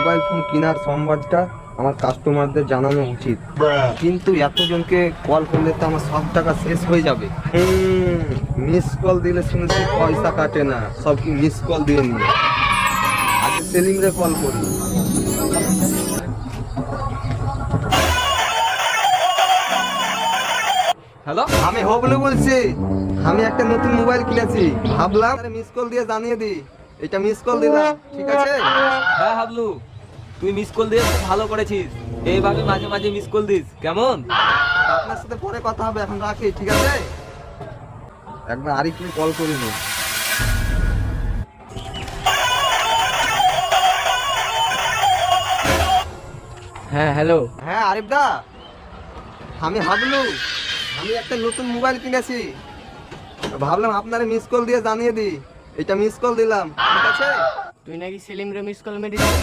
Mobile phone কেনার সংবাদটা আমার কাস্টমারদের জানানো উচিত, কিন্তু এতজনকে কল করলে তো আমার সব টাকা শেষ হয়ে যাবে। মিস কল দিলে শুনেছি পয়সা কাটে না, সব কি মিস কল দিয়ে নিয়ে। আগে সেলিম রে কল করি। হ্যালো, আমি হবলু বলছি। আমি একটা নতুন মোবাইল কিনেছি, ভাবলাম মিস কল দিয়ে জানিয়ে দিই। এটা মিস কল দিলাম, ঠিক আছে? হ্যাঁ হাবলু, তুই মিস কল দিয়ে খুব ভালো করেছিস। এইভাবে মাঝে মাঝে মিস কল দিস, কেমন? আপনার সাথে পরে কথা হবে, এখন রাখি, ঠিক আছে? একবার আরিফকে কল করে নিন। হ্যাঁ হ্যালো। হ্যাঁ আরিফ দা, আমি হাবলু। আমি একটা নতুন মোবাইল কিনেছি, ভাবলাম আপনারা মিস কল দিয়ে জানিয়ে দিই। এটা মিস কল দিলাম, ঠিক আছে? তুই নাকি সেলিম রে মিস কল মেরেছিস?